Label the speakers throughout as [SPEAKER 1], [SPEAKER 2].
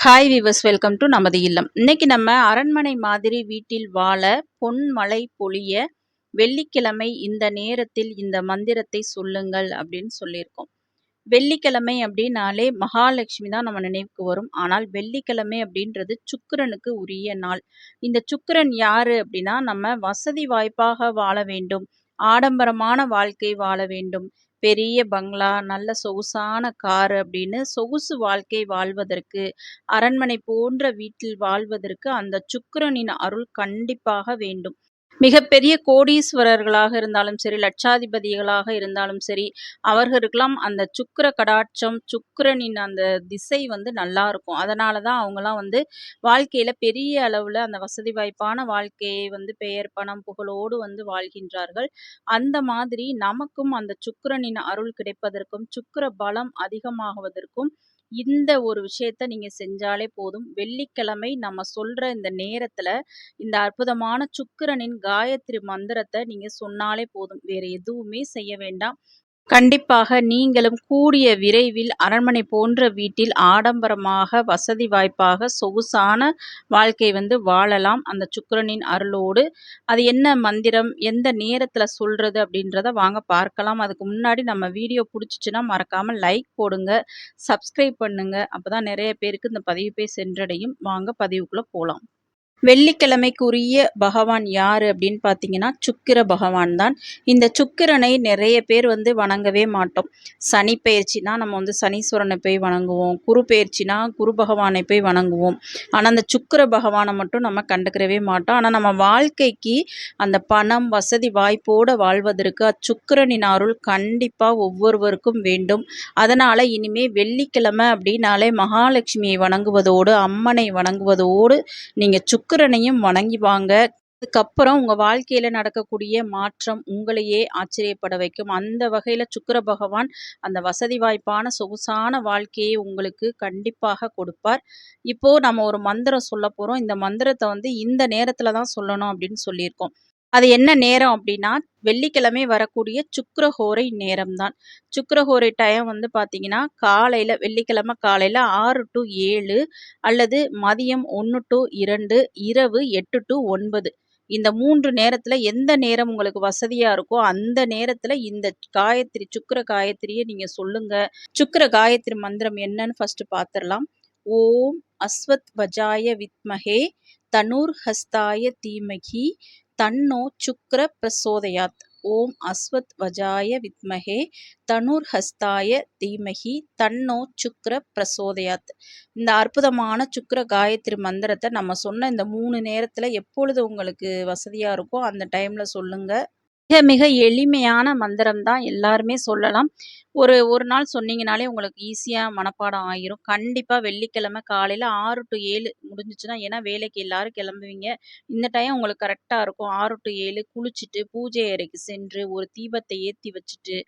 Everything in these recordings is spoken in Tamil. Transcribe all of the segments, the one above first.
[SPEAKER 1] ஹாய் வீவர்ஸ், வெல்கம் டு நமது இல்லம். இன்னைக்கு நம்ம அரண்மனை மாதிரி வீட்டில் வாழ பொன் மழை பொழிய வெள்ளிக்கிழமை இந்த நேரத்தில் இந்த மந்திரத்தை சொல்லுங்கள் அப்படின்னு சொல்லியிருக்கோம். வெள்ளிக்கிழமை அப்படின்னாலே மகாலட்சுமி தான் நம்ம நினைவுக்கு வரும். ஆனால் வெள்ளிக்கிழமை அப்படின்றது சுக்கிரனுக்கு உரிய நாள். இந்த சுக்கிரன் யாரு அப்படின்னா, நம்ம வசதி வாய்ப்பாக வாழ வேண்டும், ஆடம்பரமான வாழ்க்கை வாழ வேண்டும், பெரிய பங்களா, நல்ல சொகுசான கார் அப்படின்னு சொகுசு வாழ்க்கை வாழ்வதற்கு, அரண்மனை போன்ற வீட்டில் வாழ்வதற்கு அந்த சுக்கிரனின் அருள் கண்டிப்பாக வேண்டும். மிகப்பெரிய கோடீஸ்வரர்களாக இருந்தாலும் சரி, லட்சாதிபதிகளாக இருந்தாலும் சரி, அவர்களுக்கெல்லாம் அந்த சுக்கிர கடாட்சம், சுக்கிரனின் அந்த திசை வந்து நல்லா இருக்கும். அதனால தான் அவங்கலாம் வந்து வாழ்க்கையில பெரிய அளவுல அந்த வசதி வாய்ப்பான வாழ்க்கையை வந்து பெயர், பணம், புகழோடு வந்து வாழ்கின்றார்கள். அந்த மாதிரி நமக்கும் அந்த சுக்கிரனின் அருள் கிடைப்பதற்கும், சுக்கிர பலம் அதிகமாகுவதற்கும் இந்த ஒரு விஷயத்த நீங்க செஞ்சாலே போதும். வெள்ளிக்கிழமை நம்ம சொல்ற இந்த நேரத்துல இந்த அற்புதமான சுக்கிரனின் காயத்ரி மந்திரத்த நீங்க சொன்னாலே போதும். வேற எதுவுமே செய்ய வேண்டாம். கண்டிப்பாக நீங்களும் கூடிய விரைவில் அரண்மனை போன்ற வீட்டில் ஆடம்பரமாக, வசதி வாய்ப்பாக, சொகுசான வாழ்க்கை வந்து வாழலாம். அந்த சுக்கிரனின் அருளோடு. அது என்ன மந்திரம், எந்த நேரத்தில சொல்றது அப்படின்றத வாங்க பார்க்கலாம். அதுக்கு முன்னாடி நம்ம வீடியோ புடிச்சுச்சுன்னா மறக்காம லைக் போடுங்க, சப்ஸ்கிரைப் பண்ணுங்க. அப்பதான் நெறைய பேருக்கு இந்த பதிவு போய் சென்றடையும். வாங்க பதிவுக்குள்ள போலாம். வெள்ளிக்கிழமைக்குரிய பகவான் யாரு அப்படின்னு பார்த்தீங்கன்னா, சுக்கிர பகவான் தான். இந்த சுக்கிரனை நிறைய பேர் வந்து வணங்கவே மாட்டோம். சனி பெயர்ச்சினா நம்ம வந்து சனீஸ்வரனை போய் வணங்குவோம். குரு பெயர்ச்சினா குரு பகவானை போய் வணங்குவோம். ஆனால் அந்த சுக்கிர பகவானை மட்டும் நம்ம கண்டுக்கிறவே மாட்டோம். ஆனால் நம்ம வாழ்க்கைக்கு அந்த பணம், வசதி வாய்ப்போடு வாழ்வதற்கு அச்சுக்கிரனின் அருள் கண்டிப்பாக ஒவ்வொருவருக்கும் வேண்டும். அதனால் இனிமே வெள்ளிக்கிழமை அப்படின்னாலே மகாலட்சுமியை வணங்குவதோடு, அம்மனை வணங்குவதோடு நீங்கள் சுக்கிரனையும் வணங்கி வாங்க. அதுக்கப்புறம் உங்க வாழ்க்கையில நடக்கக்கூடிய மாற்றம் உங்களையே ஆச்சரியப்பட வைக்கும். அந்த வகையில சுக்கிர பகவான் அந்த வசதி வாய்ப்பான சொகுசான வாழ்க்கையை உங்களுக்கு கண்டிப்பாக கொடுப்பார். இப்போ நம்ம ஒரு மந்திரம் சொல்ல போறோம். இந்த மந்திரத்தை வந்து இந்த நேரத்துல தான் சொல்லணும் அப்படின்னு சொல்லியிருக்கோம். அது என்ன நேரம் அப்படின்னா, வெள்ளிக்கிழமை வரக்கூடிய சுக்கிரஹோரை நேரம் தான். சுக்கிரஹோரை டைம் வந்து பார்த்தீங்கன்னா, காலையில வெள்ளிக்கிழமை காலையில 6 to 7 அல்லது மதியம் 1 to 2, இரவு 8 to 9. இந்த 3 நேரத்துல எந்த நேரம் உங்களுக்கு வசதியா இருக்கோ, அந்த நேரத்துல இந்த காயத்ரி, சுக்கிர காயத்ரிய நீங்க சொல்லுங்க. சுக்கிர காயத்ரி மந்திரம் என்னன்னு ஃபர்ஸ்ட் பார்த்துரலாம். ஓம் அஸ்வத் வஜாய வித்மஹே தனுர் ஹஸ்தாய தீமகி தன்னோ சுக்கிர பிரசோதயாத். ஓம் அஸ்வத் வஜாய வித்மஹே தனுர் ஹஸ்தாய தீமகி தன்னோ சுக்கிர பிரசோதயாத். இந்த அற்புதமான சுக்கிர காயத்ரி மந்திரத்தை நம்ம சொன்ன இந்த 3 நேரத்துல எப்பொழுது உங்களுக்கு வசதியா இருக்கோ அந்த டைம்ல சொல்லுங்க. மிக மிக எளிமையான மந்திரம் தான். எல்லாருமே சொல்லலாம். ஒரு நாள் சொன்னீங்கனாலே உங்களுக்கு ஈஸியா மனப்பாடம் ஆயிரும். கண்டிப்பா வெள்ளிக்கிழமை காலையில 6 to 7 முடிஞ்சுச்சுன்னா, ஏன்னா வேலைக்கு எல்லாரும் கிளம்புவீங்க. இந்த டைம் உங்களுக்கு கரெக்ட்டா இருக்கும். 6 to 7 குளிச்சுட்டு, பூஜை அறைக்கு சென்று, ஒரு தீபத்தை ஏத்தி வச்சுட்டு,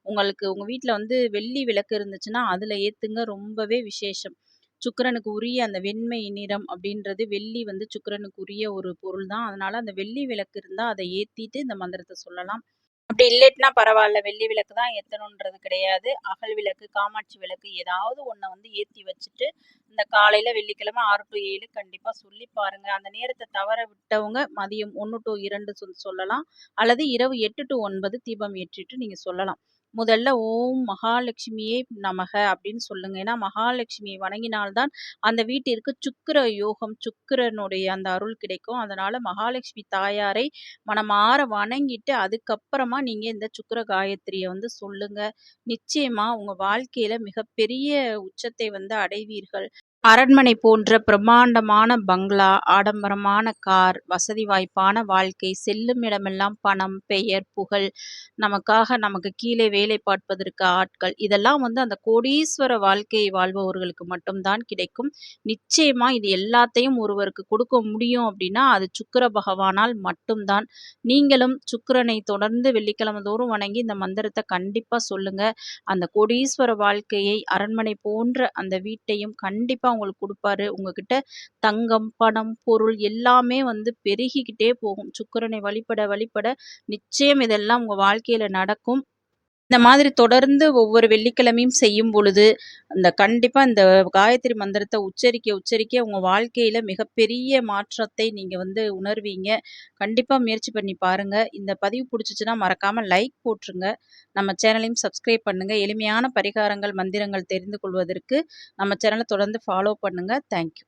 [SPEAKER 1] உங்களுக்கு உங்க வீட்ல வந்து வெள்ளி விளக்கு இருந்துச்சுன்னா, அதுல ஏத்துங்க. ரொம்பவே விசேஷம். சுக்கிரனுக்கு உரிய அந்த வெண்மை நிறம் அப்படின்றது, வெள்ளி வந்து சுக்கிரனுக்கு உரிய ஒரு பொருள் தான். அதனால அந்த வெள்ளி விளக்கு இருந்தா அதை ஏத்திட்டு இந்த மந்திரத்தை சொல்லலாம். அப்படி இல்லட்னா பரவால்ல. வெள்ளி விளக்கு தான் ஏத்தணுன்றது கிடையாது. அகல் விளக்கு, காமாட்சி விளக்கு ஏதாவது ஒண்ண வந்து ஏத்தி வச்சுட்டு, இந்த காலையில வெள்ளிக்கிழமை 6 to 7 கண்டிப்பா சொல்லி பாருங்க. அந்த நேரத்த தவற விட்டவங்க மதியம் 1 to 2 சொல்லலாம். அல்லது இரவு 8 to 9 தீபம் ஏற்றிட்டு நீங்க சொல்லலாம். முதல்ல ஓம் மகாலட்சுமியே நமக அப்படின்னு சொல்லுங்க. ஏன்னா மகாலட்சுமியை வணங்கினால்தான் அந்த வீட்டிற்கு சுக்கிர யோகம், சுக்கிரனுடைய அந்த அருள் கிடைக்கும். அதனால மகாலட்சுமி தாயாரை மனமார வணங்கிட்டு அதுக்கப்புறமா நீங்க இந்த சுக்கிர காயத்ரிய வந்து சொல்லுங்க. நிச்சயமா உங்க வாழ்க்கையில மிகப்பெரிய உச்சத்தை வந்து அடைவீர்கள். அரண்மனை போன்ற பிரம்மாண்டமான பங்களா, ஆடம்பரமான கார், வசதி வாய்ப்பான வாழ்க்கை, செல்லும் இடமெல்லாம் பணம், பெயர், புகழ், நமக்கு கீழே வேலை பார்ப்பதற்கு ஆட்கள், இதெல்லாம் வந்து அந்த கோடீஸ்வர வாழ்க்கையை வாழ்பவர்களுக்கு மட்டும் தான் கிடைக்கும். நிச்சயமா இது எல்லாத்தையும் ஒருவருக்கு கொடுக்க முடியும் அப்படின்னா, அது சுக்கிர பகவானால் மட்டும்தான். நீங்களும் சுக்கிரனை தொடர்ந்து வெள்ளிக்கிழமை தோறும் வணங்கி இந்த மந்திரத்த கண்டிப்பா சொல்லுங்க. அந்த கோடீஸ்வர வாழ்க்கையை, அரண்மனை போன்ற அந்த வீட்டையும் கண்டிப்பா உங்களுக்கு குடுப்பாரு. உங்ககிட்ட தங்கம், பணம், பொருள் எல்லாமே வந்து பெருகிக்கிட்டே போகும். சுக்கிரனை வழிபட வழிபட நிச்சயம் இதெல்லாம் உங்க வாழ்க்கையில நடக்கும். இந்த மாதிரி தொடர்ந்து ஒவ்வொரு வெள்ளிக்கிழமையும் செய்யும் பொழுது, கண்டிப்பா இந்த காயத்ரி மந்திரத்த உச்சரிக்க உங்க வாழ்க்கையில மிகப்பெரிய மாற்றத்தை நீங்க உணர்வீங்க. கண்டிப்பா முயற்சி பண்ணி பாருங்க. இந்த பதிவு புடிச்சுச்சுன்னா மறக்காம லைக் போட்டுருங்க. நம்ம சேனலையும் சப்ஸ்கிரைப் பண்ணுங்க. எளிமையான பரிகாரங்கள், மந்திரங்கள் தெரிந்து கொள்வதற்கு நம்ம சேனல தொடர்ந்து ஃபாலோ பண்ணுங்க. Thank you.